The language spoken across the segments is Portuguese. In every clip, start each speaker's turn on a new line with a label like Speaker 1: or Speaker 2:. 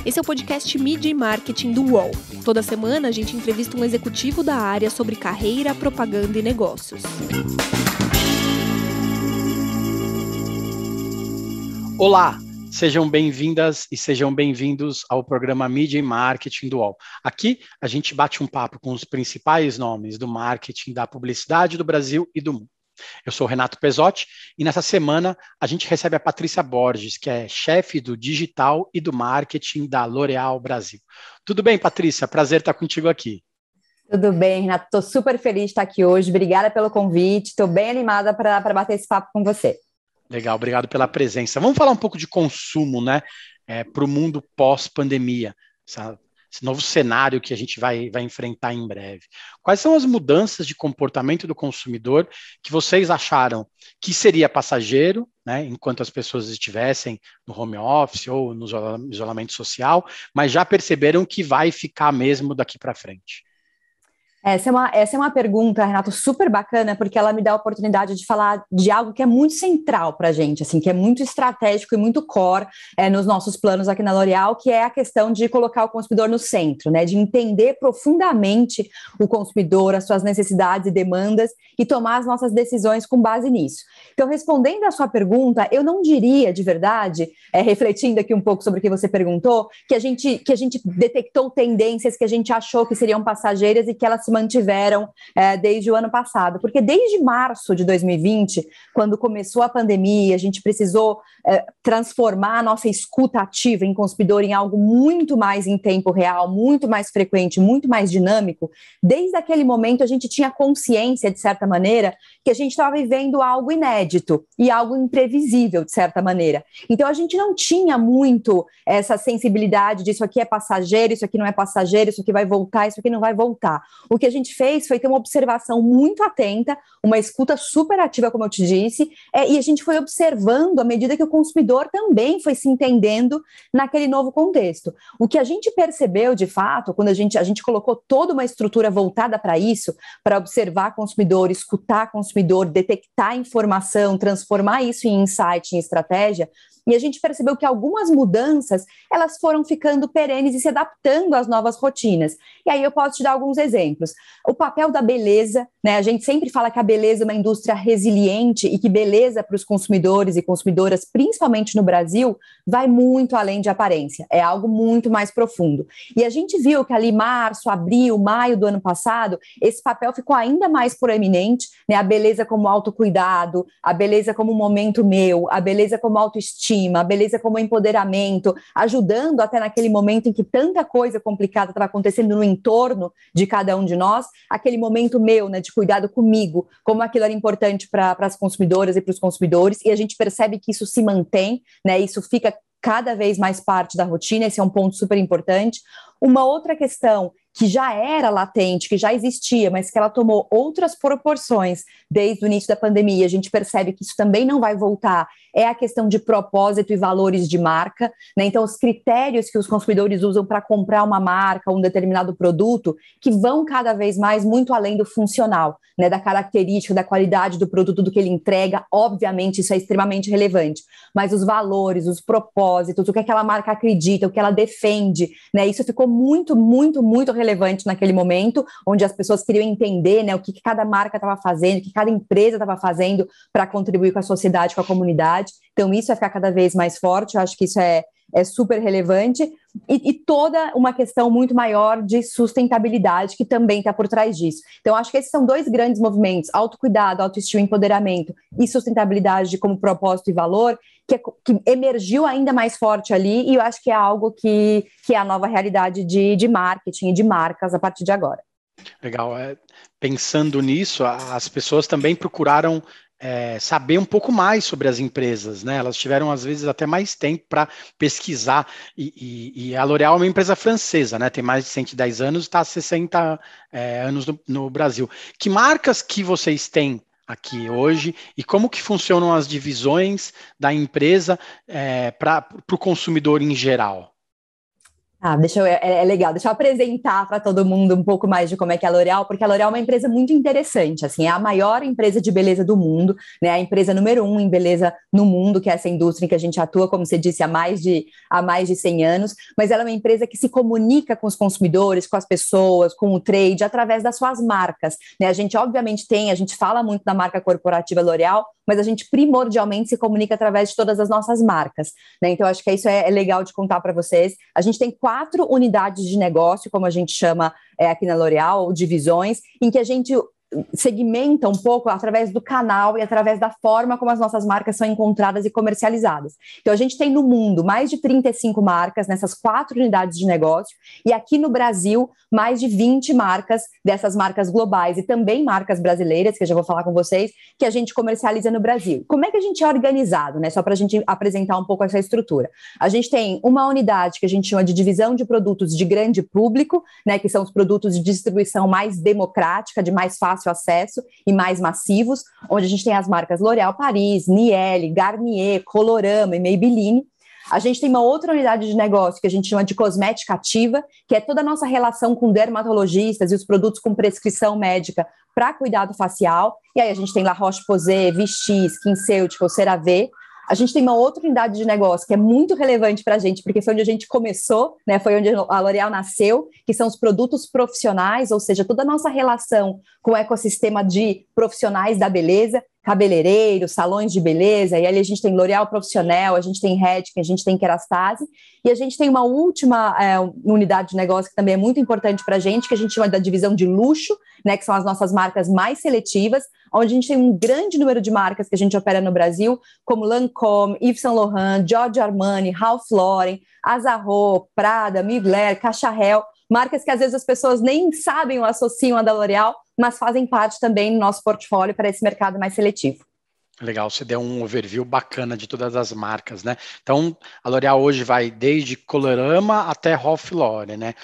Speaker 1: Esse é o podcast Mídia e Marketing do UOL. Toda semana a gente entrevista um executivo da área sobre carreira, propaganda e negócios.
Speaker 2: Olá, sejam bem-vindas e sejam bem-vindos ao programa Mídia e Marketing do UOL. Aqui a gente bate um papo com os principais nomes do marketing, da publicidade do Brasil e do mundo. Eu sou o Renato Pesotti e nessa semana a gente recebe a Patrícia Borges, que é chefe do digital e do marketing da L'Oréal Brasil. Tudo bem, Patrícia? Prazer estar contigo aqui.
Speaker 3: Tudo bem, Renato. Estou super feliz de estar aqui hoje. Obrigada pelo convite. Estou bem animada para bater esse papo com você.
Speaker 2: Legal, obrigado pela presença. Vamos falar um pouco de consumo, né? Para o mundo pós-pandemia. Esse novo cenário que a gente vai enfrentar em breve. Quais são as mudanças de comportamento do consumidor que vocês acharam que seria passageiro, né, enquanto as pessoas estivessem no home office ou no isolamento social, mas já perceberam que vai ficar mesmo daqui para frente?
Speaker 3: Essa é uma pergunta, Renato, super bacana, porque ela me dá a oportunidade de falar de algo que é muito central para a gente, assim, que é muito estratégico e muito core nos nossos planos aqui na L'Oréal, que é a questão de colocar o consumidor no centro, né, de entender profundamente o consumidor, as suas necessidades e demandas e tomar as nossas decisões com base nisso. Então, respondendo à sua pergunta, eu não diria de verdade, refletindo aqui um pouco sobre o que você perguntou, que a gente detectou tendências que a gente achou que seriam passageiras e que elas se mantiveram desde o ano passado, porque desde março de 2020, quando começou a pandemia, a gente precisou transformar a nossa escuta ativa em consumidor em algo muito mais em tempo real, muito mais frequente, muito mais dinâmico. Desde aquele momento a gente tinha consciência, de certa maneira, que a gente estava vivendo algo inédito e algo imprevisível, de certa maneira. Então a gente não tinha muito essa sensibilidade de isso aqui é passageiro, isso aqui não é passageiro, isso aqui vai voltar, isso aqui não vai voltar. O que a gente fez foi ter uma observação muito atenta, uma escuta super ativa, como eu te disse, e a gente foi observando à medida que o consumidor também foi se entendendo naquele novo contexto. O que a gente percebeu, de fato, quando a gente colocou toda uma estrutura voltada para isso, para observar consumidor, escutar consumidor, detectar informação, transformar isso em insight, em estratégia, e a gente percebeu que algumas mudanças, elas foram ficando perenes e se adaptando às novas rotinas. E aí eu posso te dar alguns exemplos. O papel da beleza, né? A gente sempre fala que a beleza é uma indústria resiliente e que beleza para os consumidores e consumidoras, principalmente no Brasil, vai muito além de aparência. É algo muito mais profundo. E a gente viu que ali março, abril, maio do ano passado, esse papel ficou ainda mais proeminente, né? A beleza como autocuidado, a beleza como momento meu, a beleza como autoestima, a beleza como empoderamento, ajudando até naquele momento em que tanta coisa complicada estava acontecendo no entorno de cada um de nós, aquele momento meu, né, de cuidado comigo, como aquilo era importante para as consumidoras e para os consumidores, e a gente percebe que isso se mantém, né, isso fica cada vez mais parte da rotina, esse é um ponto super importante. Uma outra questão que já era latente, que já existia, mas que ela tomou outras proporções desde o início da pandemia, a gente percebe que isso também não vai voltar, é a questão de propósito e valores de marca, né? Então, os critérios que os consumidores usam para comprar uma marca, um determinado produto, que vão cada vez mais muito além do funcional, né? Da característica, da qualidade do produto, do que ele entrega, obviamente isso é extremamente relevante, mas os valores, os propósitos, o que aquela marca acredita, o que ela defende, né? Isso ficou muito, muito, muito relevante naquele momento, onde as pessoas queriam entender, né, o que cada marca estava fazendo, o que cada empresa estava fazendo para contribuir com a sociedade, com a comunidade. Então, isso vai ficar cada vez mais forte, eu acho que isso é super relevante, e toda uma questão muito maior de sustentabilidade que também está por trás disso. Então, acho que esses são dois grandes movimentos, autocuidado, autoestima, empoderamento e sustentabilidade como propósito e valor, que emergiu ainda mais forte ali, e eu acho que é algo que é a nova realidade de marketing e de marcas a partir de agora.
Speaker 2: Legal. Pensando nisso, as pessoas também procuraram saber um pouco mais sobre as empresas, né? Elas tiveram, às vezes, até mais tempo para pesquisar, e a L'Oréal é uma empresa francesa, né? Tem mais de 110 anos, está há 60 anos no Brasil. Que marcas que vocês têm aqui hoje e como que funcionam as divisões da empresa para o consumidor em geral?
Speaker 3: É legal, deixa eu apresentar para todo mundo um pouco mais de como é que é a L'Oréal, porque a L'Oréal é uma empresa muito interessante, assim, é a maior empresa de beleza do mundo, né, a empresa número 1 em beleza no mundo, que é essa indústria em que a gente atua, como você disse, há mais de 100 anos, mas ela é uma empresa que se comunica com os consumidores, com as pessoas, com o trade, através das suas marcas, né, a gente obviamente a gente fala muito da marca corporativa L'Oréal, mas a gente primordialmente se comunica através de todas as nossas marcas, né? Então acho que isso é legal de contar para vocês. A gente tem 4 unidades de negócio, como a gente chama aqui na L'Oréal, ou divisões, em que a gente segmenta um pouco através do canal e através da forma como as nossas marcas são encontradas e comercializadas. Então, a gente tem no mundo mais de 35 marcas nessas 4 unidades de negócio e aqui no Brasil mais de 20 marcas dessas marcas globais e também marcas brasileiras, que eu já vou falar com vocês, que a gente comercializa no Brasil. Como é que a gente é organizado, né? Só para a gente apresentar um pouco essa estrutura. A gente tem uma unidade que a gente chama de divisão de produtos de grande público, né? Que são os produtos de distribuição mais democrática, de mais fácil acesso e mais massivos, onde a gente tem as marcas L'Oréal Paris, Niel, Garnier, Colorama e Maybelline. A gente tem uma outra unidade de negócio que a gente chama de cosmética ativa, que é toda a nossa relação com dermatologistas e os produtos com prescrição médica para cuidado facial. E aí a gente tem La Roche-Posay, Vichy, SkinCeuticals, CeraVe. A gente tem uma outra unidade de negócio que é muito relevante para a gente, porque foi onde a gente começou, né? Foi onde a L'Oréal nasceu, que são os produtos profissionais, ou seja, toda a nossa relação com o ecossistema de profissionais da beleza, cabeleireiros, salões de beleza, e ali a gente tem L'Oréal Profissional, a gente tem Redken, a gente tem Kerastase, e a gente tem uma última unidade de negócio que também é muito importante para a gente, que a gente chama da divisão de luxo, né, que são as nossas marcas mais seletivas, onde a gente tem um grande número de marcas que a gente opera no Brasil, como Lancôme, Yves Saint Laurent, Giorgio Armani, Ralph Lauren, Azzarro, Prada, Mugler, Cacharel, marcas que às vezes as pessoas nem sabem ou associam a da L'Oréal, mas fazem parte também do nosso portfólio para esse mercado mais seletivo.
Speaker 2: Legal, você deu um overview bacana de todas as marcas, né? Então, a L'Oréal hoje vai desde Colorama até Ralph Lauren, né?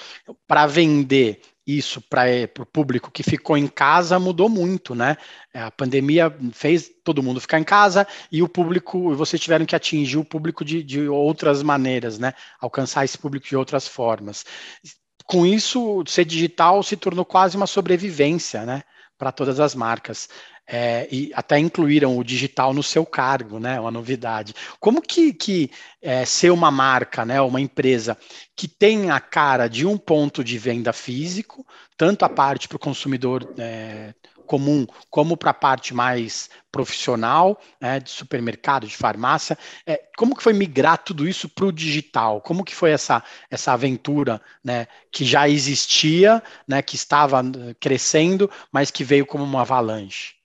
Speaker 2: Para vender isso para o público que ficou em casa mudou muito, né? A pandemia fez todo mundo ficar em casa e o público, vocês tiveram que atingir o público de outras maneiras, né? Alcançar esse público de outras formas. Com isso, ser digital se tornou quase uma sobrevivência, né, para todas as marcas. E até incluíram o digital no seu cargo, né, uma novidade. Como que ser uma marca, né, uma empresa que tem a cara de um ponto de venda físico, tanto a parte para o consumidor comum, como para a parte mais profissional, né, de supermercado, de farmácia, como que foi migrar tudo isso para o digital? Como que foi essa aventura, né, que já existia, né, que estava crescendo, mas que veio como uma avalanche?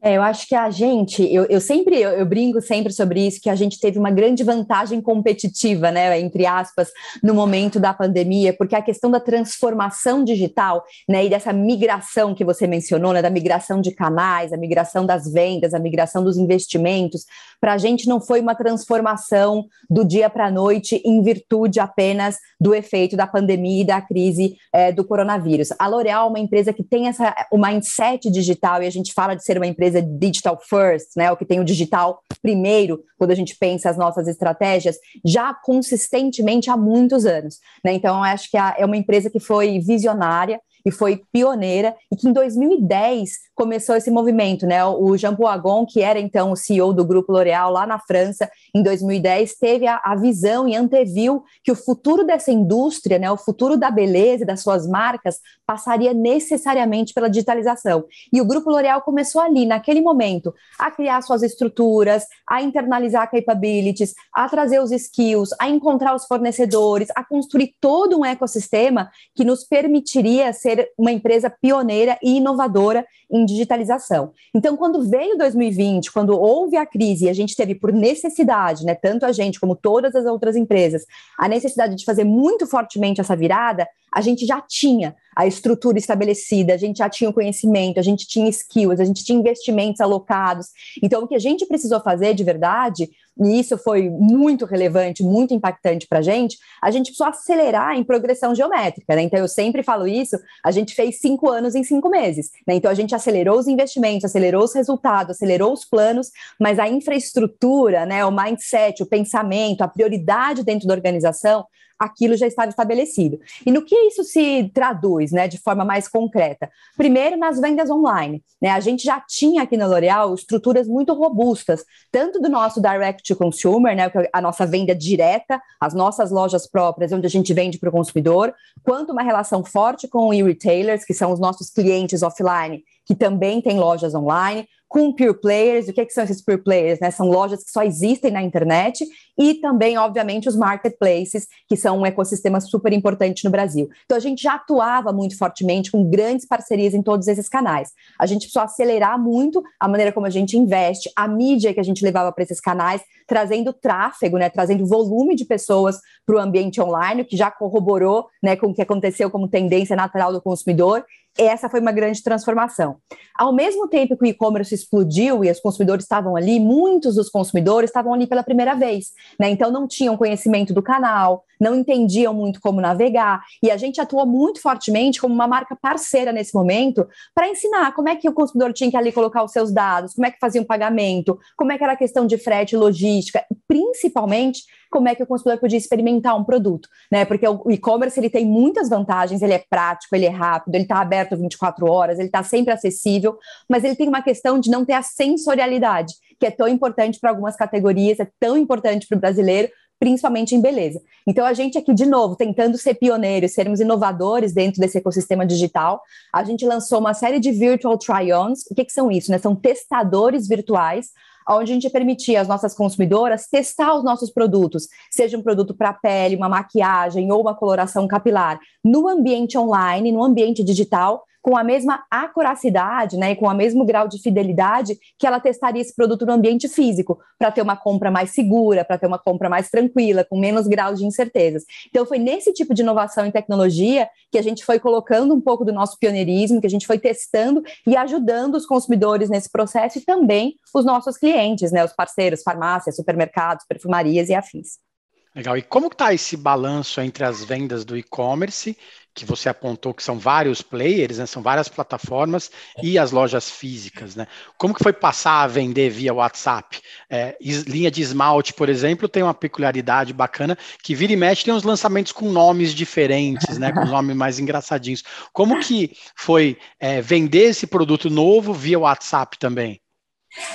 Speaker 3: Eu acho que a gente, eu brinco sempre sobre isso, que a gente teve uma grande vantagem competitiva, né, entre aspas, no momento da pandemia, porque a questão da transformação digital, né, e dessa migração que você mencionou, né, da migração de canais, a migração das vendas, a migração dos investimentos, para a gente não foi uma transformação do dia para a noite em virtude apenas do efeito da pandemia e da crise do coronavírus. A L'Oréal é uma empresa que tem o mindset digital, e a gente fala de ser uma empresa digital first, né, o que tem o digital primeiro, quando a gente pensa as nossas estratégias, já consistentemente há muitos anos, né? Então, eu acho que é uma empresa que foi visionária e foi pioneira, e que em 2010 começou esse movimento, né? O Jean-Paul Agon, que era então o CEO do Grupo L'Oréal lá na França, em 2010, teve a visão e anteviu que o futuro dessa indústria, né, o futuro da beleza e das suas marcas, passaria necessariamente pela digitalização. E o Grupo L'Oréal começou ali, naquele momento, a criar suas estruturas, a internalizar capabilities, a trazer os skills, a encontrar os fornecedores, a construir todo um ecossistema que nos permitiria ser uma empresa pioneira e inovadora em digitalização. Então, quando veio 2020, quando houve a crise e a gente teve por necessidade, né, tanto a gente como todas as outras empresas, a necessidade de fazer muito fortemente essa virada, a gente já tinha a estrutura estabelecida, a gente já tinha o conhecimento, a gente tinha skills, a gente tinha investimentos alocados. Então, o que a gente precisou fazer de verdade, e isso foi muito relevante, muito impactante para a gente precisou acelerar em progressão geométrica, né? Então, eu sempre falo isso, a gente fez 5 anos em 5 meses, né? Então, a gente acelerou os investimentos, acelerou os resultados, acelerou os planos, mas a infraestrutura, né, o mindset, o pensamento, a prioridade dentro da organização, aquilo já estava estabelecido. E no que isso se traduz, né, de forma mais concreta? Primeiro, nas vendas online, né? A gente já tinha aqui na L'Oréal estruturas muito robustas, tanto do nosso direct to consumer, né, a nossa venda direta, as nossas lojas próprias, onde a gente vende para o consumidor, quanto uma relação forte com e-retailers, que são os nossos clientes offline, que também têm lojas online, com pure players. O que são esses pure players? Né? São lojas que só existem na internet, e também, obviamente, os marketplaces, que são um ecossistema super importante no Brasil. Então, a gente já atuava muito fortemente com grandes parcerias em todos esses canais. A gente precisou acelerar muito a maneira como a gente investe, a mídia que a gente levava para esses canais, trazendo tráfego, né, trazendo volume de pessoas para o ambiente online, o que já corroborou, né, com o que aconteceu como tendência natural do consumidor. Essa foi uma grande transformação. Ao mesmo tempo que o e-commerce explodiu e os consumidores estavam ali, muitos dos consumidores estavam ali pela primeira vez, né? Então não tinham conhecimento do canal, não entendiam muito como navegar, e a gente atuou muito fortemente como uma marca parceira nesse momento para ensinar como é que o consumidor tinha que ali colocar os seus dados, como é que fazia um pagamento, como é que era a questão de frete e logística, e principalmente como é que o consumidor podia experimentar um produto, né? Porque o e-commerce, ele tem muitas vantagens, ele é prático, ele é rápido, ele está aberto 24 horas, ele está sempre acessível, mas ele tem uma questão de não ter a sensorialidade, que é tão importante para algumas categorias, é tão importante para o brasileiro, principalmente em beleza. Então, a gente aqui, de novo, tentando ser pioneiros, sermos inovadores dentro desse ecossistema digital, a gente lançou uma série de virtual try-ons. O que são isso, né? São testadores virtuais, onde a gente permitia às nossas consumidoras testar os nossos produtos, seja um produto para pele, uma maquiagem ou uma coloração capilar, no ambiente online, no ambiente digital, com a mesma acuracidade, né, e com o mesmo grau de fidelidade que ela testaria esse produto no ambiente físico, para ter uma compra mais segura, para ter uma compra mais tranquila, com menos graus de incertezas. Então, foi nesse tipo de inovação em tecnologia que a gente foi colocando um pouco do nosso pioneirismo, que a gente foi testando e ajudando os consumidores nesse processo, e também os nossos clientes, né, os parceiros, farmácias, supermercados, perfumarias e afins.
Speaker 2: Legal. E como está esse balanço entre as vendas do e-commerce, que você apontou que são vários players, né, são várias plataformas, e as lojas físicas, né? Como que foi passar a vender via WhatsApp? Linha de esmalte, por exemplo, tem uma peculiaridade bacana, que vira e mexe tem uns lançamentos com nomes diferentes, né, com nomes mais engraçadinhos. Como que foi vender esse produto novo via WhatsApp também?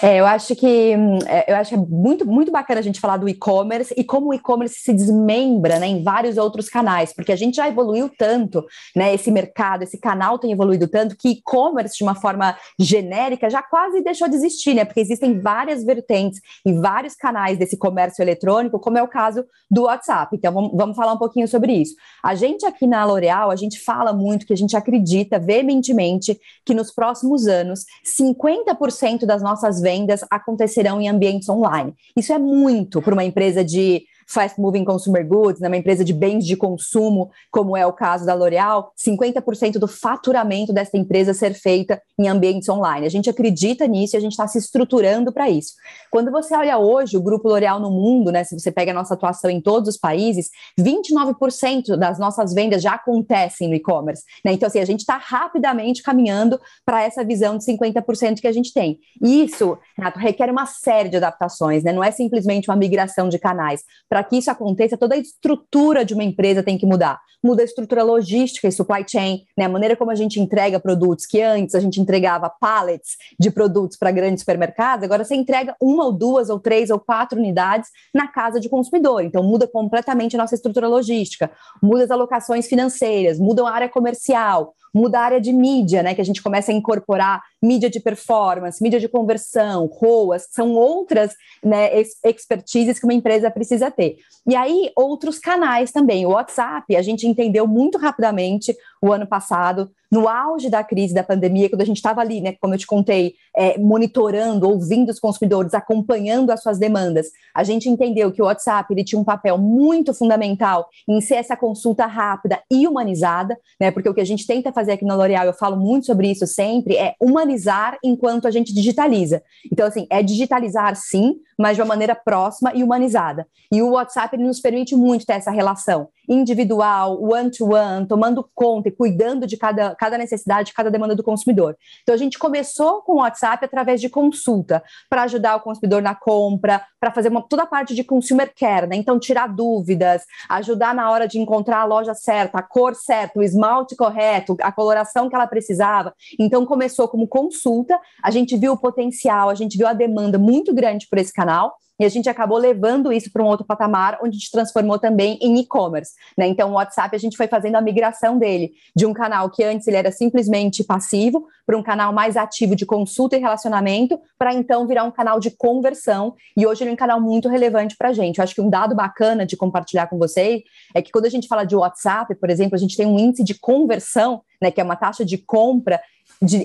Speaker 3: Eu acho que é muito, muito bacana a gente falar do e-commerce e como o e-commerce se desmembra, né, em vários outros canais, porque a gente já evoluiu tanto, né, esse mercado, esse canal tem evoluído tanto, que e-commerce, de uma forma genérica, já quase deixou de existir, né, porque existem várias vertentes e vários canais desse comércio eletrônico, como é o caso do WhatsApp. Então, vamos falar um pouquinho sobre isso. A gente aqui na L'Oréal, a gente fala muito que a gente acredita veementemente que nos próximos anos, 50% das nossas vendas acontecerão em ambientes online. Isso é muito para uma empresa de fast moving consumer goods, né, uma empresa de bens de consumo, como é o caso da L'Oréal, 50% do faturamento dessa empresa ser feita em ambientes online. A gente acredita nisso e a gente está se estruturando para isso. Quando você olha hoje o Grupo L'Oréal no mundo, né, se você pega a nossa atuação em todos os países, 29% das nossas vendas já acontecem no e-commerce, né? Então, assim, a gente está rapidamente caminhando para essa visão de 50% que a gente tem. E isso, Renato, requer uma série de adaptações, né? Não é simplesmente uma migração de canais. Para que isso aconteça, toda a estrutura de uma empresa tem que mudar. Muda a estrutura logística e supply chain, né? A maneira como a gente entrega produtos, que antes a gente entregava pallets de produtos para grandes supermercados, agora você entrega 1 ou 2 ou 3 ou 4 unidades na casa de consumidor. Então muda completamente a nossa estrutura logística, muda as alocações financeiras, muda a área comercial, muda a área de mídia, né, que a gente começa a incorporar mídia de performance, mídia de conversão, ROAS, são outras, né, expertises que uma empresa precisa ter. E aí, outros canais também. O WhatsApp, a gente entendeu muito rapidamente o ano passado, no auge da crise da pandemia, quando a gente estava ali, né, como eu te contei, monitorando, ouvindo os consumidores, acompanhando as suas demandas, a gente entendeu que o WhatsApp ele tinha um papel muito fundamental em ser essa consulta rápida e humanizada, né, porque o que a gente tenta fazer aqui na L'Oréal, eu falo muito sobre isso sempre, é humanizar enquanto a gente digitaliza. Então, assim, é digitalizar sim, mas de uma maneira próxima e humanizada. E o WhatsApp ele nos permite muito ter essa relação individual, one-to-one, tomando conta e cuidando de cada necessidade, cada demanda do consumidor. Então, a gente começou com o WhatsApp através de consulta, para ajudar o consumidor na compra, para fazer toda a parte de consumer care, né? Então, tirar dúvidas, ajudar na hora de encontrar a loja certa, a cor certa, o esmalte correto, a coloração que ela precisava. Então, começou como consulta, a gente viu o potencial, a gente viu a demanda muito grande por esse canal, e a gente acabou levando isso para um outro patamar, onde a gente transformou também em e-commerce, né? Então, o WhatsApp, a gente foi fazendo a migração dele, de um canal que antes ele era simplesmente passivo, para um canal mais ativo de consulta e relacionamento, para então virar um canal de conversão, e hoje ele é um canal muito relevante para a gente. Eu acho que um dado bacana de compartilhar com vocês é que quando a gente fala de WhatsApp, por exemplo, a gente tem um índice de conversão, né, que é uma taxa de compra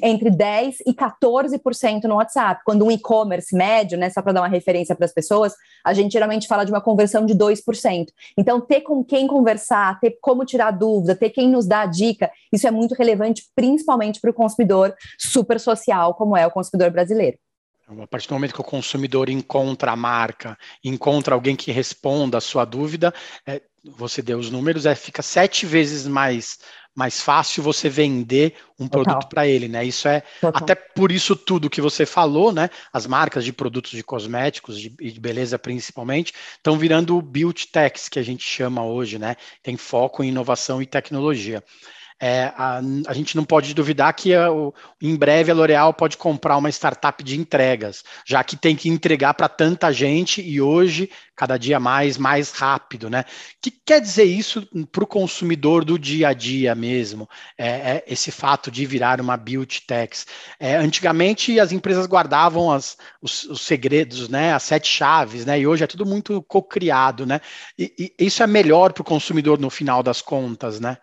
Speaker 3: entre 10% e 14% no WhatsApp. Quando um e-commerce médio, né, só para dar uma referência para as pessoas, a gente geralmente fala de uma conversão de 2%. Então, ter com quem conversar, ter como tirar dúvida, ter quem nos dá a dica, isso é muito relevante, principalmente para o consumidor super social, como é o consumidor brasileiro.
Speaker 2: A partir do momento que o consumidor encontra a marca, encontra alguém que responda a sua dúvida, você deu os números, fica 7 vezes mais fácil você vender um produto para ele, né? Isso até por isso tudo que você falou, né? As marcas de produtos de cosméticos e de beleza principalmente estão virando beauty techs, que a gente chama hoje, né? Tem foco em inovação e tecnologia. A gente não pode duvidar que em breve a L'Oréal pode comprar uma startup de entregas, já que tem que entregar para tanta gente e hoje, cada dia mais rápido, né? O que quer dizer isso para o consumidor do dia a dia mesmo, esse fato de virar uma beauty tech? Antigamente as empresas guardavam os segredos, né? As 7 chaves, né? E hoje é tudo muito cocriado, né? E isso é melhor para o consumidor no final das contas, né?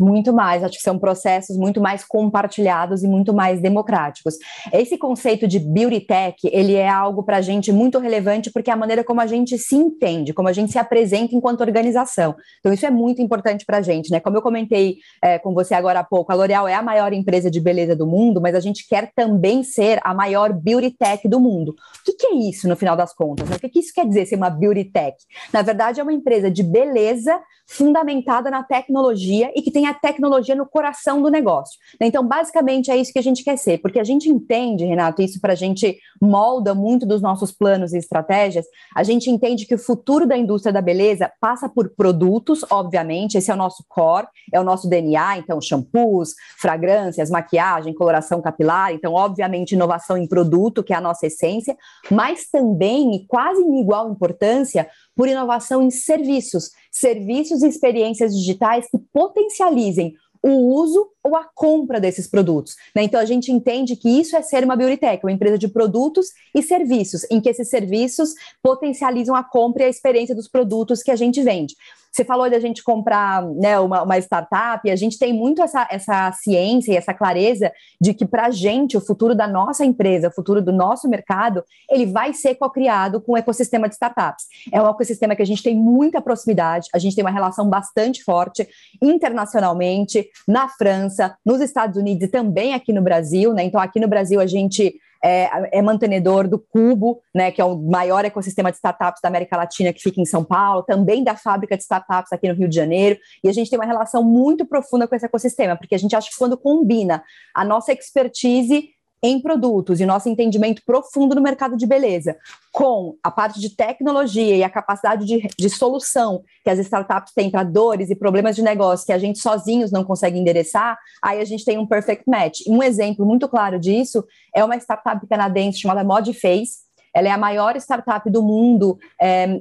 Speaker 3: Muito mais, acho que são processos muito mais compartilhados e muito mais democráticos. Esse conceito de beauty tech, ele é algo para a gente muito relevante porque é a maneira como a gente se entende, como a gente se apresenta enquanto organização. Então isso é muito importante para a gente, né? Como eu comentei com você agora há pouco, a L'Oréal é a maior empresa de beleza do mundo, mas a gente quer também ser a maior beauty tech do mundo. O que é isso no final das contas? Né? O que isso quer dizer ser uma beauty tech? Na verdade é uma empresa de beleza fundamentada na tecnologia e que tem a tecnologia no coração do negócio. Então, basicamente, é isso que a gente quer ser, porque a gente entende, Renato, isso para a gente molda muito dos nossos planos e estratégias, a gente entende que o futuro da indústria da beleza passa por produtos, obviamente, esse é o nosso core, é o nosso DNA, então shampoos, fragrâncias, maquiagem, coloração capilar, então, obviamente, inovação em produto, que é a nossa essência, mas também, e quase em igual importância, por inovação em serviços e experiências digitais que potencializem o uso ou a compra desses produtos, né? Então, a gente entende que isso é ser uma beauty tech, uma empresa de produtos e serviços, em que esses serviços potencializam a compra e a experiência dos produtos que a gente vende. Você falou de a gente comprar, né, uma startup, e a gente tem muito essa ciência e essa clareza de que, para a gente, o futuro da nossa empresa, o futuro do nosso mercado, ele vai ser co-criado com o ecossistema de startups. É um ecossistema que a gente tem muita proximidade, a gente tem uma relação bastante forte internacionalmente, na França, nos Estados Unidos e também aqui no Brasil, né? Então, aqui no Brasil, a gente é mantenedor do Cubo, né, que é o maior ecossistema de startups da América Latina, que fica em São Paulo, também da fábrica de startups aqui no Rio de Janeiro, e a gente tem uma relação muito profunda com esse ecossistema, porque a gente acha que quando combina a nossa expertise em produtos e nosso entendimento profundo no mercado de beleza, com a parte de tecnologia e a capacidade de solução que as startups têm para dores e problemas de negócio que a gente sozinhos não consegue endereçar, aí a gente tem um perfect match. Um exemplo muito claro disso é uma startup canadense chamada Modface. Ela é a maior startup do mundo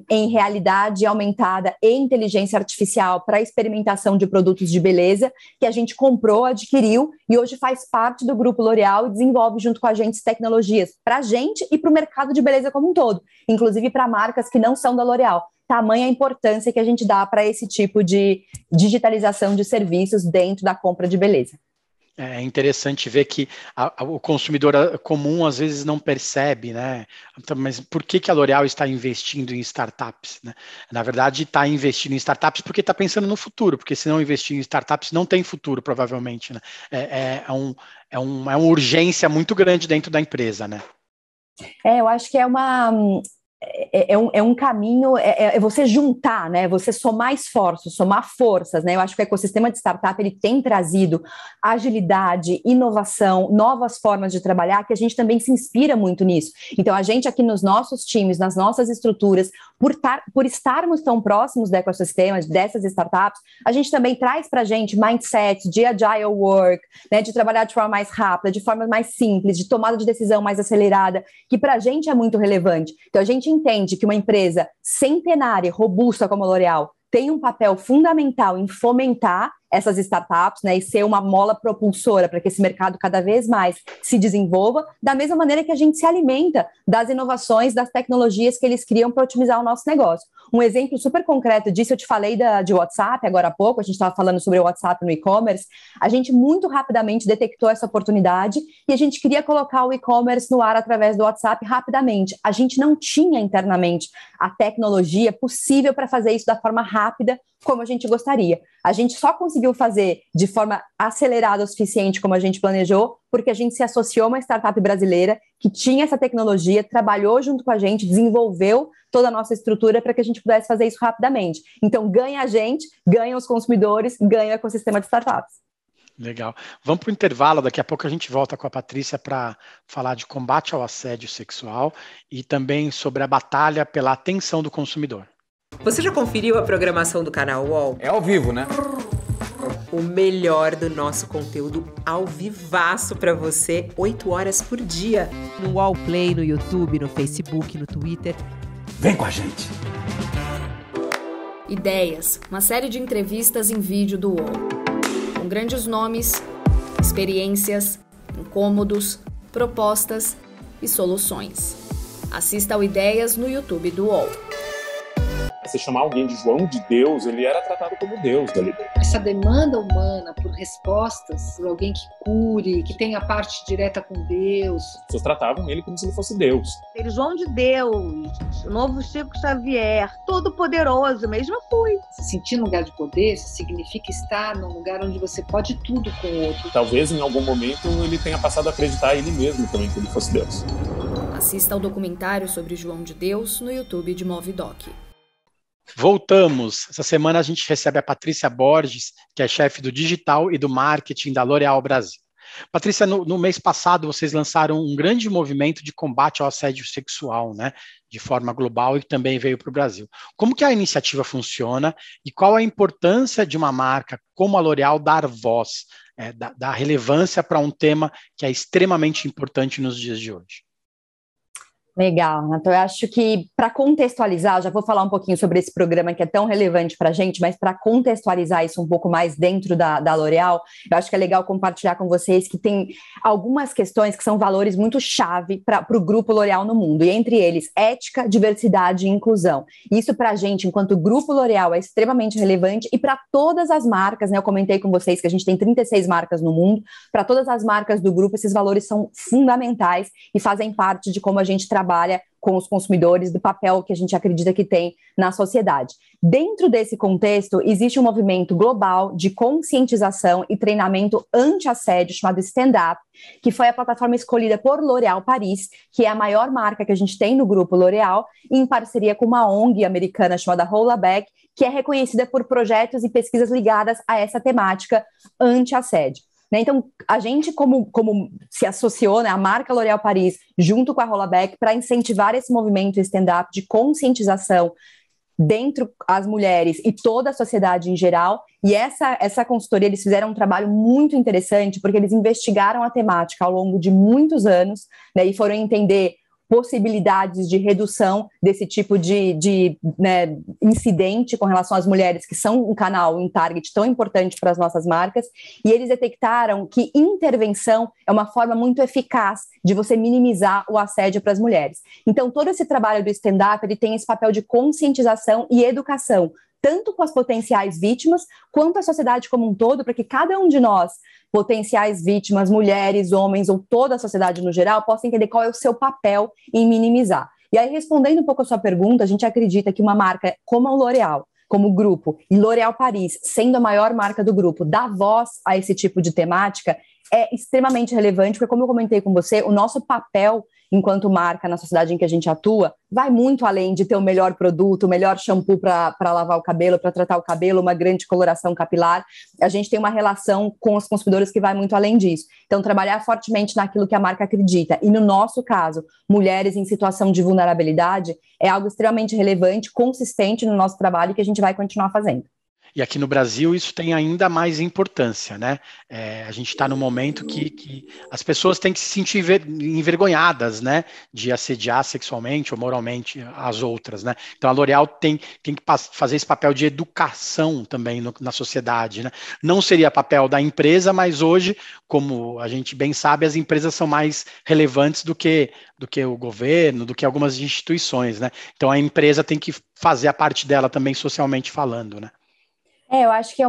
Speaker 3: em realidade aumentada e inteligência artificial para experimentação de produtos de beleza, que a gente comprou, adquiriu e hoje faz parte do grupo L'Oréal e desenvolve junto com a gente tecnologias para a gente e para o mercado de beleza como um todo, inclusive para marcas que não são da L'Oréal. Tamanha a importância que a gente dá para esse tipo de digitalização de serviços dentro da compra de beleza.
Speaker 2: É interessante ver que o consumidor comum às vezes não percebe, né? Então, mas por que a L'Oréal está investindo em startups, né? Na verdade, está investindo em startups porque está pensando no futuro, porque se não investir em startups não tem futuro, provavelmente, né? É uma urgência muito grande dentro da empresa, né?
Speaker 3: Eu acho que é uma é um caminho, é você juntar, né? Você somar esforços, somar forças, né? Eu acho que o ecossistema de startup, ele tem trazido agilidade, inovação, novas formas de trabalhar, que a gente também se inspira muito nisso. Então, a gente aqui nos nossos times, nas nossas estruturas, por estarmos tão próximos do ecossistema, dessas startups, a gente também traz para a gente mindsets de agile work, né? De trabalhar de forma mais rápida, de forma mais simples, de tomada de decisão mais acelerada, que para a gente é muito relevante. Então, a gente entende que uma empresa centenária, robusta como a L'Oréal, tem um papel fundamental em fomentar essas startups, né, e ser uma mola propulsora para que esse mercado cada vez mais se desenvolva, da mesma maneira que a gente se alimenta das inovações, das tecnologias que eles criam para otimizar o nosso negócio. Um exemplo super concreto disso, eu te falei de WhatsApp agora há pouco, a gente estava falando sobre o WhatsApp no e-commerce, a gente muito rapidamente detectou essa oportunidade e a gente queria colocar o e-commerce no ar através do WhatsApp rapidamente. A gente não tinha internamente a tecnologia possível para fazer isso da forma rápida como a gente gostaria. A gente só conseguiu fazer de forma acelerada o suficiente como a gente planejou, porque a gente se associou a uma startup brasileira que tinha essa tecnologia, trabalhou junto com a gente, desenvolveu toda a nossa estrutura para que a gente pudesse fazer isso rapidamente. Então, ganha a gente, ganha os consumidores, ganha o ecossistema de startups.
Speaker 2: Legal. Vamos para o intervalo, daqui a pouco a gente volta com a Patrícia para falar de combate ao assédio sexual e também sobre a batalha pela atenção do consumidor.
Speaker 4: Você já conferiu a programação do canal UOL?
Speaker 5: É ao vivo, né?
Speaker 4: O melhor do nosso conteúdo ao vivaço para você, 8 horas por dia.
Speaker 6: No UOL Play, no YouTube, no Facebook, no Twitter.
Speaker 5: Vem com a gente!
Speaker 7: Ideias, uma série de entrevistas em vídeo do UOL. Com grandes nomes, experiências, incômodos, propostas e soluções. Assista ao Ideias no YouTube do UOL.
Speaker 8: Você chamar alguém de João de Deus, ele era tratado como Deus dali.
Speaker 9: Essa demanda humana por respostas, por alguém que cure, que tenha parte direta com Deus.
Speaker 8: As pessoas tratavam ele como se ele fosse Deus.
Speaker 10: Ele, João de Deus, o novo Chico Xavier, todo poderoso, mesmo fui.
Speaker 9: Se sentir num lugar de poder significa estar num lugar onde você pode tudo com o outro.
Speaker 8: Talvez em algum momento ele tenha passado a acreditar ele mesmo também que ele fosse Deus.
Speaker 7: Assista ao documentário sobre João de Deus no YouTube de Movidoc.
Speaker 2: Voltamos. Essa semana a gente recebe a Patrícia Borges, que é chefe do digital e do marketing da L'Oréal Brasil. Patrícia, no mês passado vocês lançaram um grande movimento de combate ao assédio sexual, né, de forma global e que também veio para o Brasil. Como que a iniciativa funciona e qual a importância de uma marca como a L'Oréal dar voz, dar relevância para um tema que é extremamente importante nos dias de hoje?
Speaker 3: Legal, então eu acho que para contextualizar, já vou falar um pouquinho sobre esse programa que é tão relevante para a gente, mas para contextualizar isso um pouco mais dentro da L'Oréal, eu acho que é legal compartilhar com vocês que tem algumas questões que são valores muito chave para o grupo L'Oréal no mundo, e entre eles, ética, diversidade e inclusão. Isso para a gente, enquanto grupo L'Oréal, é extremamente relevante e para todas as marcas, né? Eu comentei com vocês que a gente tem 36 marcas no mundo, para todas as marcas do grupo, esses valores são fundamentais e fazem parte de como a gente trabalha com os consumidores, do papel que a gente acredita que tem na sociedade. Dentro desse contexto, existe um movimento global de conscientização e treinamento anti-assédio chamado Stand Up, que foi a plataforma escolhida por L'Oréal Paris, que é a maior marca que a gente tem no grupo L'Oréal, em parceria com uma ONG americana chamada Hollaback, que é reconhecida por projetos e pesquisas ligadas a essa temática anti-assédio. Então, a gente, como se associou, né, a marca L'Oréal Paris, junto com a Hollaback, para incentivar esse movimento stand-up de conscientização dentro as mulheres e toda a sociedade em geral. E essa consultoria, eles fizeram um trabalho muito interessante, porque eles investigaram a temática ao longo de muitos anos, né, e foram entender possibilidades de redução desse tipo de incidente com relação às mulheres, que são um canal, um target tão importante para as nossas marcas, e eles detectaram que intervenção é uma forma muito eficaz de você minimizar o assédio para as mulheres. Então, todo esse trabalho do stand-up, ele tem esse papel de conscientização e educação, tanto com as potenciais vítimas, quanto a sociedade como um todo, para que cada um de nós, potenciais vítimas, mulheres, homens ou toda a sociedade no geral, possa entender qual é o seu papel em minimizar. E aí, respondendo um pouco a sua pergunta, a gente acredita que uma marca como a L'Oréal, como grupo, e L'Oréal Paris, sendo a maior marca do grupo, dá voz a esse tipo de temática, é extremamente relevante, porque como eu comentei com você, o nosso papel enquanto marca na sociedade em que a gente atua, vai muito além de ter o melhor produto, o melhor shampoo para lavar o cabelo, para tratar o cabelo, uma grande coloração capilar. A gente tem uma relação com os consumidores que vai muito além disso. Então, trabalhar fortemente naquilo que a marca acredita. E no nosso caso, mulheres em situação de vulnerabilidade, é algo extremamente relevante, consistente no nosso trabalho que a gente vai continuar fazendo.
Speaker 2: E aqui no Brasil isso tem ainda mais importância, né? A gente está no momento que as pessoas têm que se sentir envergonhadas, né? De assediar sexualmente ou moralmente as outras, né? Então a L'Oréal tem que fazer esse papel de educação também na sociedade, né? Não seria papel da empresa, mas hoje, como a gente bem sabe, as empresas são mais relevantes do que o governo, do que algumas instituições, né? Então a empresa tem que fazer a parte dela também socialmente falando, né?
Speaker 3: Eu acho que é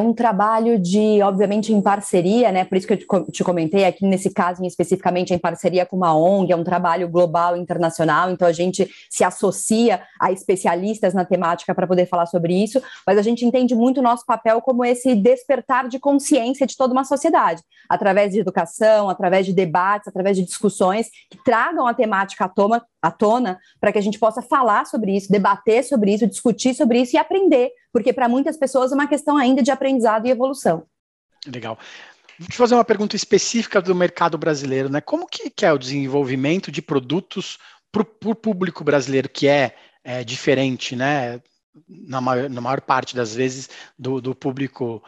Speaker 3: um trabalho obviamente, em parceria, né? Por isso que eu te comentei, aqui nesse caso, especificamente, em parceria com uma ONG, é um trabalho global e internacional, então a gente se associa a especialistas na temática para poder falar sobre isso, mas a gente entende muito o nosso papel como esse despertar de consciência de toda uma sociedade, através de educação, através de debates, através de discussões que tragam a temática à tona para que a gente possa falar sobre isso, debater sobre isso, discutir sobre isso e aprender, porque para muitas pessoas é uma questão ainda de aprendizado e evolução.
Speaker 2: Legal. Vou te fazer uma pergunta específica do mercado brasileiro, né? Como que é o desenvolvimento de produtos para o público brasileiro, que é diferente, né? Na maior parte das vezes do público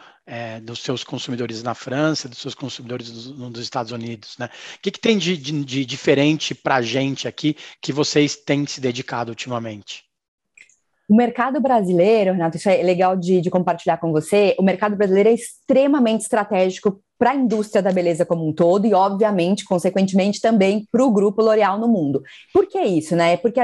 Speaker 2: dos seus consumidores na França, dos seus consumidores dos Estados Unidos, né? O que tem de diferente para a gente aqui que vocês têm se dedicado ultimamente?
Speaker 3: O mercado brasileiro, Renato, isso é legal de compartilhar com você, o mercado brasileiro é extremamente estratégico para a indústria da beleza como um todo e, obviamente, consequentemente, também para o grupo L'Oréal no mundo. Por que isso, né? Porque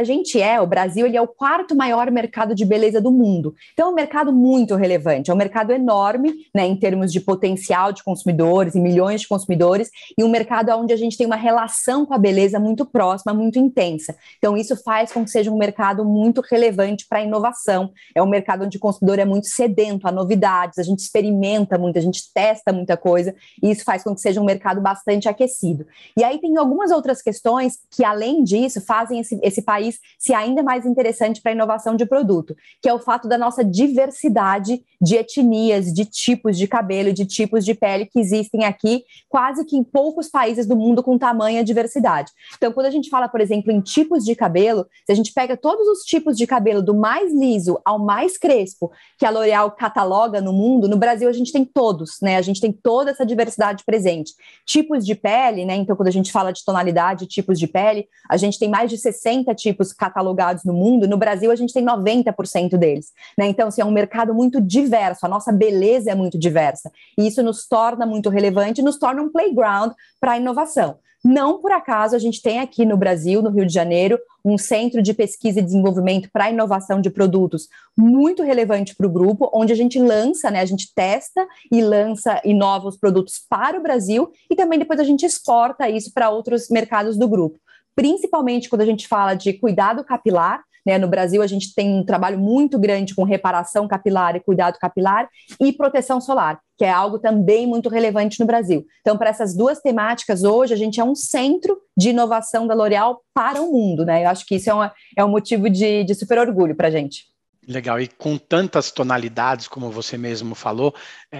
Speaker 3: o Brasil, ele é o quarto maior mercado de beleza do mundo. Então, é um mercado muito relevante, é um mercado enorme, né, em termos de potencial de consumidores e milhões de consumidores, e um mercado onde a gente tem uma relação com a beleza muito próxima, muito intensa. Então, isso faz com que seja um mercado muito relevante para a inovação. É um mercado onde o consumidor é muito sedento a novidades, a gente experimenta muito, a gente testa muita coisa, e isso faz com que seja um mercado bastante aquecido. E aí tem algumas outras questões que, além disso, fazem esse país ser ainda mais interessante para a inovação de produto, que é o fato da nossa diversidade de etnias, de tipos de cabelo, de tipos de pele que existem aqui, quase que em poucos países do mundo com tamanha diversidade. Então, quando a gente fala, por exemplo, em tipos de cabelo, se a gente pega todos os tipos de cabelo, do mais liso ao mais crespo, que a L'Oréal cataloga no mundo, no Brasil a gente tem todos, né? A gente tem toda essa diversidade presente. Tipos de pele, né? Então, quando a gente fala de tonalidade, tipos de pele, a gente tem mais de 60 tipos catalogados no mundo, no Brasil a gente tem 90% deles, né? Então, assim, é um mercado muito diverso, a nossa beleza é muito diversa, e isso nos torna muito relevante, nos torna um playground para a inovação. Não por acaso a gente tem aqui no Brasil, no Rio de Janeiro, um centro de pesquisa e desenvolvimento para inovação de produtos muito relevante para o grupo, onde a gente lança, né, a gente testa e lança e inova os produtos para o Brasil e também depois a gente exporta isso para outros mercados do grupo. Principalmente quando a gente fala de cuidado capilar, né? No Brasil, a gente tem um trabalho muito grande com reparação capilar e cuidado capilar e proteção solar, que é algo também muito relevante no Brasil. Então, para essas duas temáticas, hoje, a gente é um centro de inovação da L'Oréal para o mundo, né? Eu acho que isso é um motivo de super orgulho para a gente.
Speaker 2: Legal, e com tantas tonalidades, como você mesmo falou,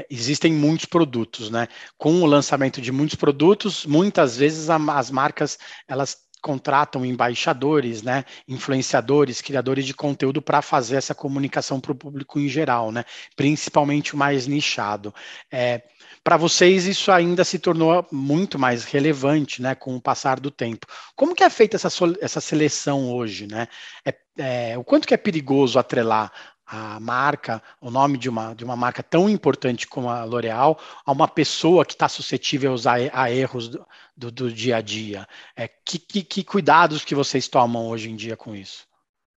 Speaker 2: existem muitos produtos, né? Com o lançamento de muitos produtos, muitas vezes as marcas, elas contratam embaixadores, né, influenciadores, criadores de conteúdo para fazer essa comunicação para o público em geral, né, principalmente o mais nichado. Para vocês isso ainda se tornou muito mais relevante, né, com o passar do tempo. Como que é feita essa seleção hoje, né? O quanto que é perigoso atrelar a marca, o nome de uma marca tão importante como a L'Oréal, a uma pessoa que está suscetível a erros do dia a dia? Que cuidados que vocês tomam hoje em dia com isso?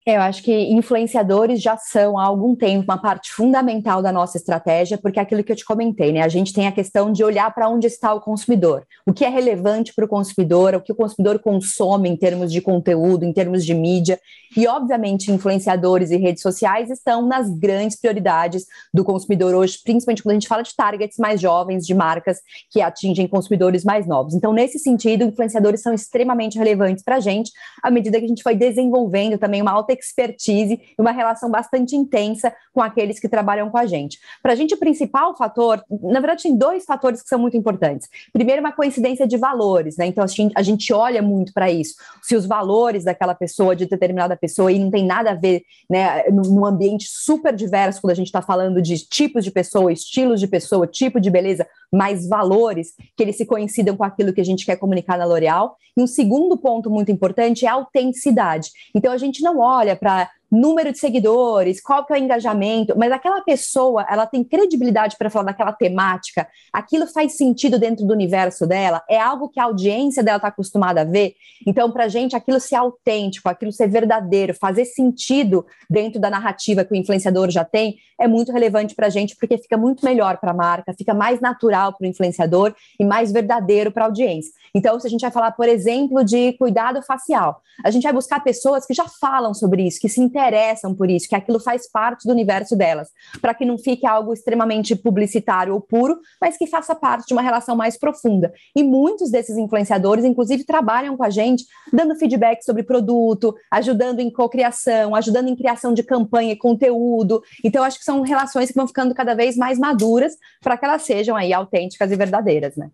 Speaker 3: Eu acho que influenciadores já são há algum tempo uma parte fundamental da nossa estratégia, porque é aquilo que eu te comentei, né? A gente tem a questão de olhar para onde está o consumidor, o que é relevante para o consumidor, o que o consumidor consome em termos de conteúdo, em termos de mídia, e obviamente influenciadores e redes sociais estão nas grandes prioridades do consumidor hoje, principalmente quando a gente fala de targets mais jovens, de marcas que atingem consumidores mais novos. Então, nesse sentido, influenciadores são extremamente relevantes para a gente, à medida que a gente foi desenvolvendo também uma alta expertise e uma relação bastante intensa com aqueles que trabalham com a gente. Para a gente, o principal fator, na verdade, tem dois fatores que são muito importantes. Primeiro, uma coincidência de valores, né? Então, a gente olha muito para isso. Se os valores daquela pessoa, de determinada pessoa, e não tem nada a ver, né, num ambiente super diverso, quando a gente está falando de tipos de pessoa, estilos de pessoa, tipo de beleza, mais valores, que eles se coincidam com aquilo que a gente quer comunicar na L'Oréal. E um segundo ponto muito importante é a autenticidade. Então, a gente não olha para número de seguidores, qual que é o engajamento, mas aquela pessoa, ela tem credibilidade para falar daquela temática, aquilo faz sentido dentro do universo dela, é algo que a audiência dela está acostumada a ver. Então, para a gente, aquilo ser autêntico, aquilo ser verdadeiro, fazer sentido dentro da narrativa que o influenciador já tem, é muito relevante para a gente, porque fica muito melhor para a marca, fica mais natural para o influenciador e mais verdadeiro para a audiência. Então, se a gente vai falar, por exemplo, de cuidado facial, a gente vai buscar pessoas que já falam sobre isso, que se interessam por isso, que aquilo faz parte do universo delas, para que não fique algo extremamente publicitário ou puro, mas que faça parte de uma relação mais profunda. E muitos desses influenciadores, inclusive, trabalham com a gente, dando feedback sobre produto, ajudando em cocriação, ajudando em criação de campanha e conteúdo. Então, acho que são relações que vão ficando cada vez mais maduras para que elas sejam aí autênticas e verdadeiras, né?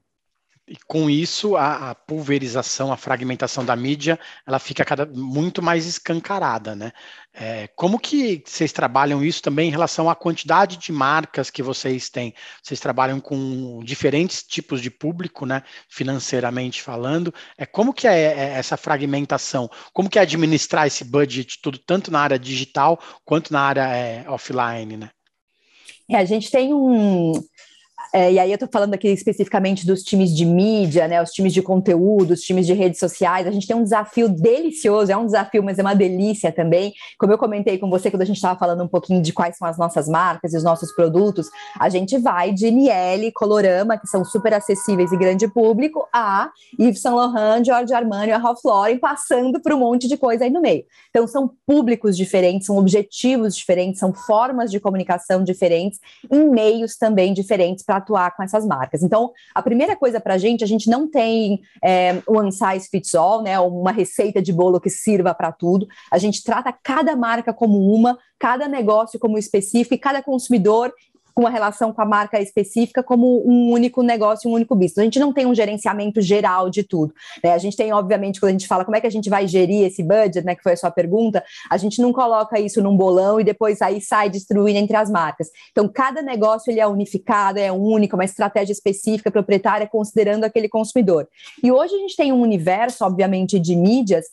Speaker 2: E com isso, a pulverização, a fragmentação da mídia, ela fica muito mais escancarada, né? Como que vocês trabalham isso também em relação à quantidade de marcas que vocês têm? Vocês trabalham com diferentes tipos de público, né? Financeiramente falando. Como que é essa fragmentação? Como que é administrar esse budget tudo, tanto na área digital quanto na área offline, né?
Speaker 3: A gente tem e aí eu estou falando aqui especificamente dos times de mídia, né, os times de conteúdo, os times de redes sociais. A gente tem um desafio delicioso, é um desafio, mas é uma delícia também. Como eu comentei com você quando a gente estava falando um pouquinho de quais são as nossas marcas e os nossos produtos, a gente vai de Miele, Colorama, que são super acessíveis e grande público, a Yves Saint Laurent, Giorgio Armani, a Ralph Lauren, passando por um monte de coisa aí no meio. Então são públicos diferentes, são objetivos diferentes, são formas de comunicação diferentes, em meios também diferentes para atuar com essas marcas. Então, a primeira coisa para a gente não tem one size fits all, né, uma receita de bolo que sirva para tudo. A gente trata cada marca como uma, cada negócio como específico e cada consumidor com uma relação com a marca específica como um único negócio, um único business. A gente não tem um gerenciamento geral de tudo, né? A gente tem, obviamente, quando a gente fala como é que a gente vai gerir esse budget, né, que foi a sua pergunta, a gente não coloca isso num bolão e depois aí sai distribuindo entre as marcas. Então, cada negócio ele é unificado, é único, uma estratégia específica, proprietária, considerando aquele consumidor. E hoje a gente tem um universo, obviamente, de mídias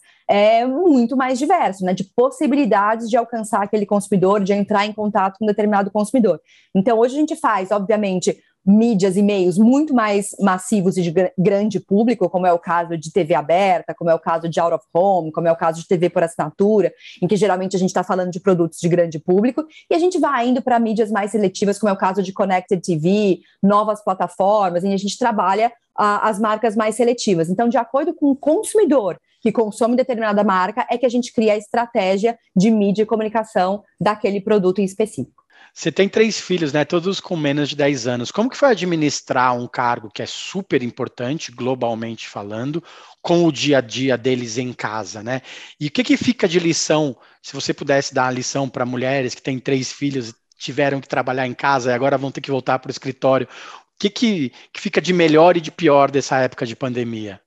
Speaker 3: muito mais diverso, né, de possibilidades de alcançar aquele consumidor, de entrar em contato com um determinado consumidor. Então, hoje a gente faz, obviamente, mídias e meios muito mais massivos e de grande público, como é o caso de TV aberta, como é o caso de out of home, como é o caso de TV por assinatura, em que geralmente a gente está falando de produtos de grande público, e a gente vai indo para mídias mais seletivas, como é o caso de Connected TV, novas plataformas, e a gente trabalha as marcas mais seletivas. Então, de acordo com o consumidor que consome determinada marca, é que a gente cria a estratégia de mídia e comunicação daquele produto em específico.
Speaker 2: Você tem 3 filhos, né? Todos com menos de 10 anos. Como que foi administrar um cargo que é super importante, globalmente falando, com o dia a dia deles em casa, né? E o que fica de lição, se você pudesse dar uma lição para mulheres que têm 3 filhos e tiveram que trabalhar em casa e agora vão ter que voltar para o escritório, o que fica de melhor e de pior dessa época de pandemia?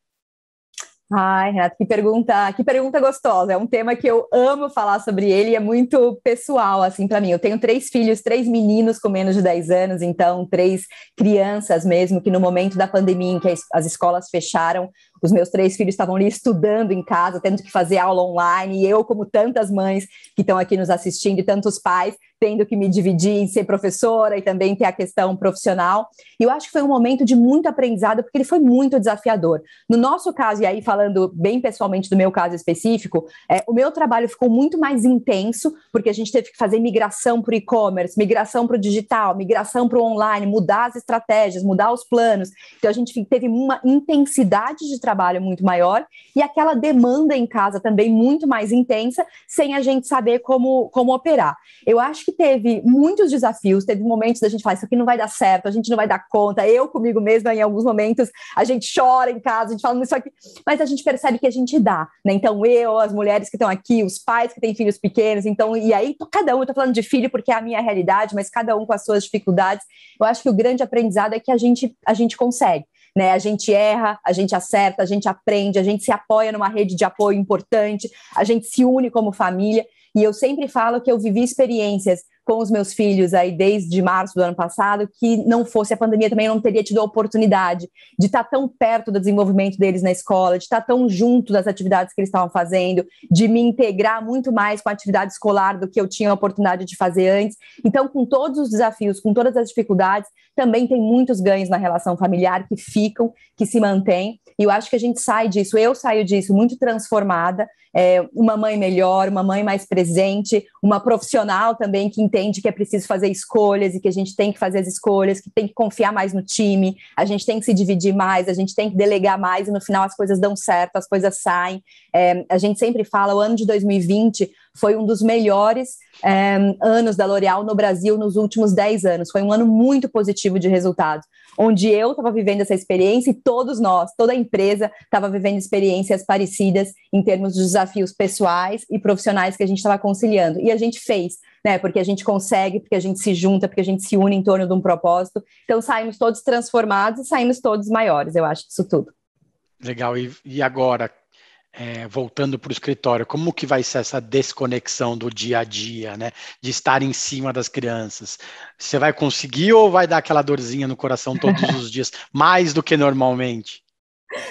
Speaker 3: Ai, Renato, que pergunta gostosa. É um tema que eu amo falar sobre ele e é muito pessoal, assim, para mim. Eu tenho 3 filhos, 3 meninos com menos de 10 anos, então 3 crianças mesmo, que no momento da pandemia em que as escolas fecharam, os meus 3 filhos estavam ali estudando em casa, tendo que fazer aula online, e eu, como tantas mães que estão aqui nos assistindo, e tantos pais, tendo que me dividir em ser professora e também ter a questão profissional. E eu acho que foi um momento de muito aprendizado, porque ele foi muito desafiador. No nosso caso, e aí falando bem pessoalmente do meu caso específico, o meu trabalho ficou muito mais intenso, porque a gente teve que fazer migração para o e-commerce, migração para o digital, migração para o online, mudar as estratégias, mudar os planos. Então a gente teve uma intensidade de trabalho muito maior e aquela demanda em casa também muito mais intensa, sem a gente saber como operar. Eu acho que teve muitos desafios, teve momentos da gente falar, isso aqui não vai dar certo, a gente não vai dar conta, eu comigo mesma, em alguns momentos, a gente chora em casa, a gente fala isso aqui, mas a gente percebe que a gente dá, né? Então eu, as mulheres que estão aqui, os pais que têm filhos pequenos, então, e aí cada um, eu tô falando de filho porque é a minha realidade, mas cada um com as suas dificuldades, eu acho que o grande aprendizado é que a gente consegue. Né, a gente erra, a gente acerta, a gente aprende, a gente se apoia numa rede de apoio importante, a gente se une como família, e eu sempre falo que eu vivi experiências com os meus filhos aí desde março do ano passado, que não fosse a pandemia também não teria tido a oportunidade de estar tão perto do desenvolvimento deles na escola, de estar tão junto das atividades que eles estavam fazendo, de me integrar muito mais com a atividade escolar do que eu tinha a oportunidade de fazer antes. Então, com todos os desafios, com todas as dificuldades, também tem muitos ganhos na relação familiar que ficam, que se mantêm, e eu acho que a gente sai disso, eu saio disso muito transformada, uma mãe melhor, uma mãe mais presente, uma profissional também que entende que é preciso fazer escolhas e que a gente tem que fazer as escolhas, que tem que confiar mais no time, a gente tem que se dividir mais, a gente tem que delegar mais e no final as coisas dão certo, as coisas saem. A gente sempre fala, o ano de 2020 foi um dos melhores anos da L'Oréal no Brasil nos últimos 10 anos, foi um ano muito positivo de resultados, onde eu estava vivendo essa experiência e todos nós, toda a empresa estava vivendo experiências parecidas em termos de desafios pessoais e profissionais que a gente estava conciliando. E a gente fez, né? Porque a gente consegue, porque a gente se junta, porque a gente se une em torno de um propósito. Então saímos todos transformados e saímos todos maiores, eu acho, disso tudo.
Speaker 2: Legal. E agora, voltando para o escritório, como que vai ser essa desconexão do dia a dia, né? De estar em cima das crianças? Você vai conseguir ou vai dar aquela dorzinha no coração todos os dias, mais do que normalmente?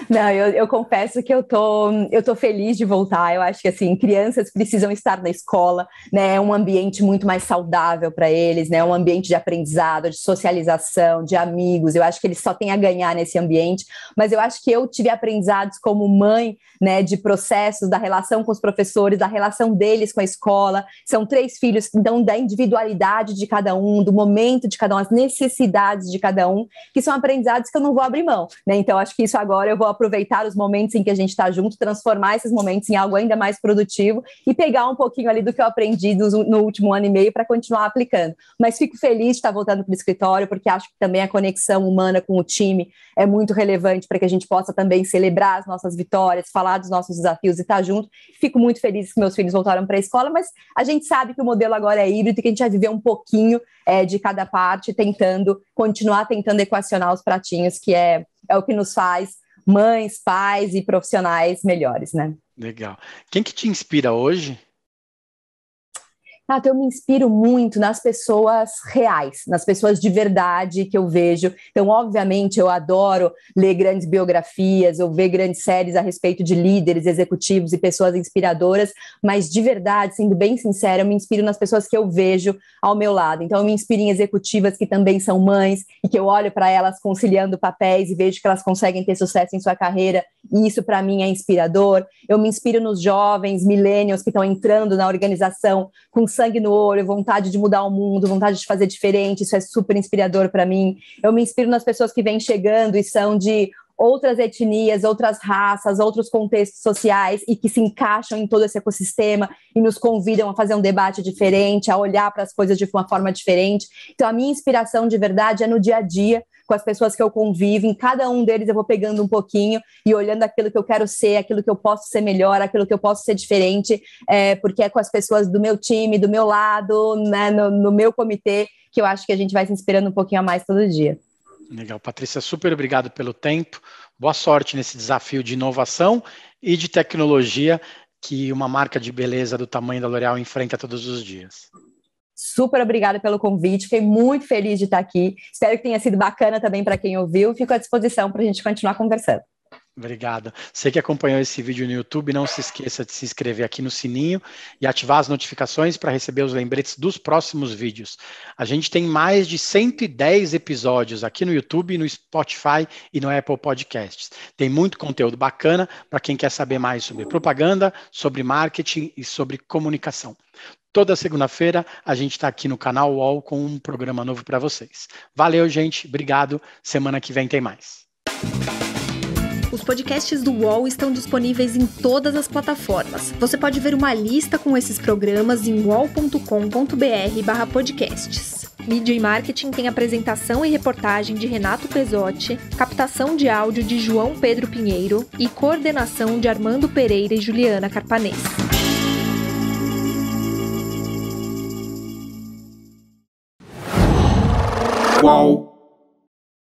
Speaker 3: Não, eu confesso que eu tô feliz de voltar. Eu acho que assim, crianças precisam estar na escola, né? É um ambiente muito mais saudável para eles, né? Um ambiente de aprendizado, de socialização, de amigos. Eu acho que eles só têm a ganhar nesse ambiente. Mas eu acho que eu tive aprendizados como mãe, né? De processos, da relação com os professores, da relação deles com a escola. São 3 filhos, então da individualidade de cada um, do momento de cada um, as necessidades de cada um, que são aprendizados que eu não vou abrir mão, né? Então acho que isso agora eu vou aproveitar os momentos em que a gente está junto, transformar esses momentos em algo ainda mais produtivo e pegar um pouquinho ali do que eu aprendi no último ano e meio para continuar aplicando. Mas fico feliz de estar voltando para o escritório, porque acho que também a conexão humana com o time é muito relevante para que a gente possa também celebrar as nossas vitórias, falar dos nossos desafios e estar junto. Fico muito feliz que meus filhos voltaram para a escola, mas a gente sabe que o modelo agora é híbrido e que a gente vai viver um pouquinho de cada parte, continuar tentando equacionar os pratinhos, que é o que nos faz mães, pais e profissionais melhores, né?
Speaker 2: Legal. Quem que te inspira hoje?
Speaker 3: Eu me inspiro muito nas pessoas reais, nas pessoas de verdade que eu vejo. Então, obviamente, eu adoro ler grandes biografias, ou ver grandes séries a respeito de líderes, executivos e pessoas inspiradoras, mas de verdade, sendo bem sincera, eu me inspiro nas pessoas que eu vejo ao meu lado. Então, eu me inspiro em executivas que também são mães e que eu olho para elas conciliando papéis e vejo que elas conseguem ter sucesso em sua carreira, e isso para mim é inspirador. Eu me inspiro nos jovens, millennials que estão entrando na organização com sangue no olho, vontade de mudar o mundo, vontade de fazer diferente, isso é super inspirador para mim. Eu me inspiro nas pessoas que vêm chegando e são de outras etnias, outras raças, outros contextos sociais e que se encaixam em todo esse ecossistema e nos convidam a fazer um debate diferente, a olhar para as coisas de uma forma diferente. Então, a minha inspiração de verdade é no dia a dia, com as pessoas que eu convivo, em cada um deles eu vou pegando um pouquinho e olhando aquilo que eu quero ser, aquilo que eu posso ser melhor, aquilo que eu posso ser diferente, porque é com as pessoas do meu time, do meu lado, né, no meu comitê, que eu acho que a gente vai se inspirando um pouquinho a mais todo dia.
Speaker 2: Legal, Patrícia, super obrigado pelo tempo, boa sorte nesse desafio de inovação e de tecnologia que uma marca de beleza do tamanho da L'Oréal enfrenta todos os dias.
Speaker 3: Super obrigada pelo convite, fiquei muito feliz de estar aqui, espero que tenha sido bacana também para quem ouviu, fico à disposição para a gente continuar conversando.
Speaker 2: Obrigado. Você que acompanhou esse vídeo no YouTube, não se esqueça de se inscrever aqui no sininho e ativar as notificações para receber os lembretes dos próximos vídeos. A gente tem mais de 110 episódios aqui no YouTube, no Spotify e no Apple Podcasts. Tem muito conteúdo bacana para quem quer saber mais sobre propaganda, sobre marketing e sobre comunicação. Toda segunda-feira a gente está aqui no canal UOL com um programa novo para vocês. Valeu, gente. Obrigado. Semana que vem tem mais.
Speaker 1: Os podcasts do UOL estão disponíveis em todas as plataformas. Você pode ver uma lista com esses programas em uol.com.br/podcasts. Mídia e Marketing tem apresentação e reportagem de Renato Pesotti, captação de áudio de João Pedro Pinheiro e coordenação de Armando Pereira e Juliana Carpanês.
Speaker 5: UOL.